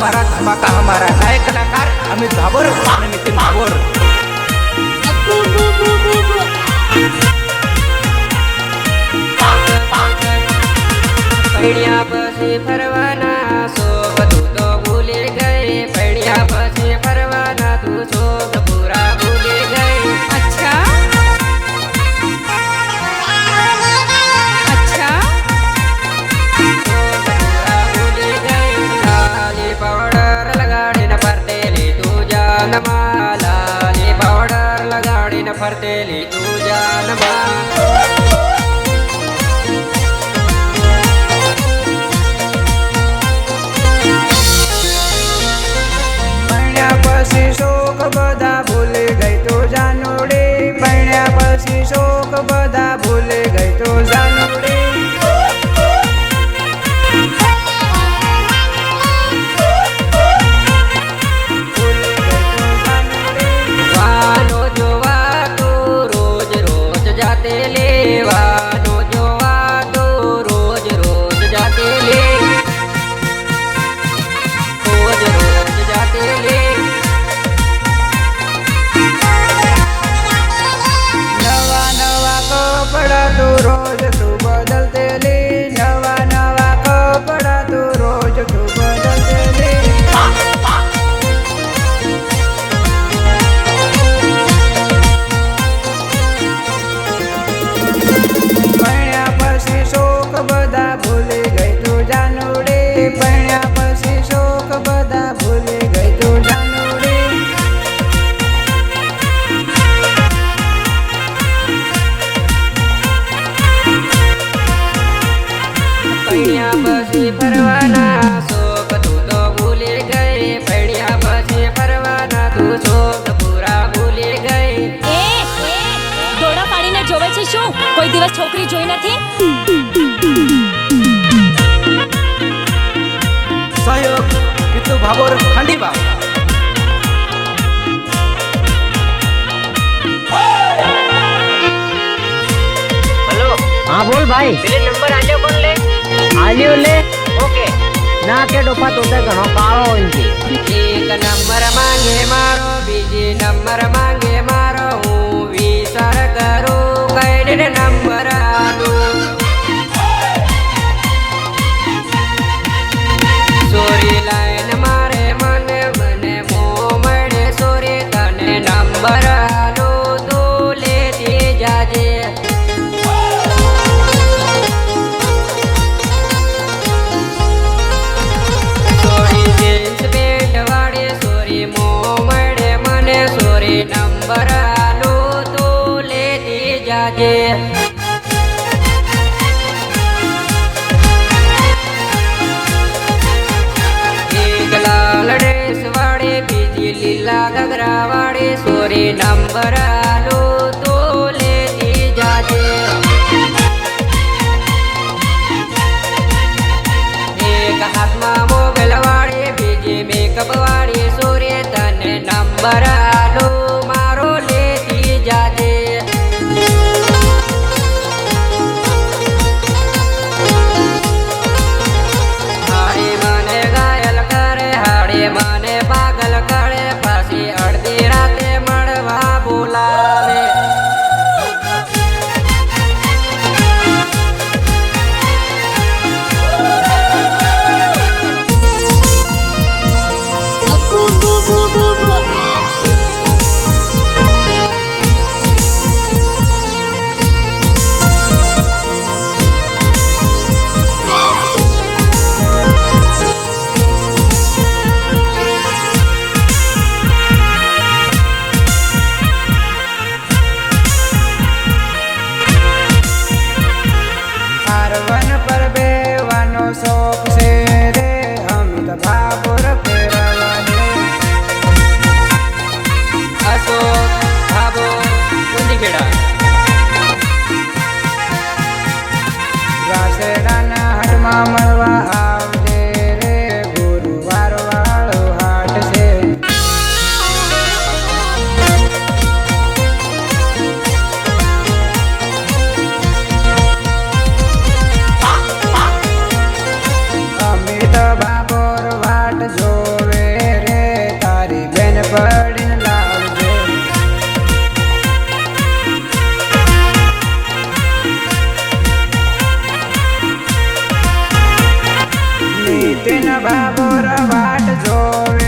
हमारा धमाका हमारा नए कलाकार अमित भाभोर और नितिन भाभोर। पढ़िया पसी फरवाना शोक तू तो भूले गए, पढ़िया पसी फरवाना तू शोक पूरा भूले गए। अच्छा अच्छा शोक पूरा भूले गए। लाली पाउडर लगाड़े न फरतेली तू जान मा, लाली पाउडर लगाड़े न फरतेली तू जान मा। પછી શોક બધા ભૂલી ગઈ તો જાનુડી, પૈણ્યા પછી શોક બધા ભૂલી ગઈ તો જાનુડી। વાનો જોવા તું રોજ રોજ જાતે લે, વાનો જોવા તું રોજ રોજ જાતે લે, રોજ રોજ જાતે લે। નવા નવા કપડા તું રોજ તું બદલતે લે, નવા નવા કપડા તું રોજ તું બદલતે લે। પૈણ્યા પછી શોક બધા ભૂલી ગઈ તું જાનુડી, પૈણ્યા પછી શોક બધા ભૂલી ગઈ તું જાનુડી। પૈણ્યા પછી ફરવાના શોક તું તો ભૂલી ગઈ, પૈણ્યા પછી ફરવાના તું શોક પૂરા ભૂલી ગઈ। દોડા પાડીને જોવે છે શું? કોઈ દિવસ છોકરી જોઈ નથી? सहयोग वितु भाभोर खंडीबा। हेलो हाँ बोल भाई। પેલે નંબર આલ્યો કોણ લે? आलियो ले ઓકે। ना के डोफा तोते घणो काळो इनकी। એક નંબર માંગે મારો, બીજી નંબર માંગે મારો, હું વિચાર કરું કઈને નંબર આલું। સોરી લાઈન મારે મને મને મો મળે સોરી તને નંબર આલું તું લેતી જાજે। સોરી જીન્સ પેન્ટ વાળી સોરી મો મળે મને સોરી નંબર આલું તું લેતી જાજે। એક લાલ ડ્રેસ વાળી બીજી લીલા ઘઘરા વાળી સોરી નંબર આલું તું લેતી જાજે। એક હાથમાં મોગલ વાળી બીજી મેકઅપ વાળી સોરી તને નંબર આલું મારો લેતી જાજે। હાડી મને ઘાયલ કરે, હાડી મને પાગલ કરે, પછી અડધી રાતે મળવા બોલાવે। તેના ભાભોર વાટ જોવે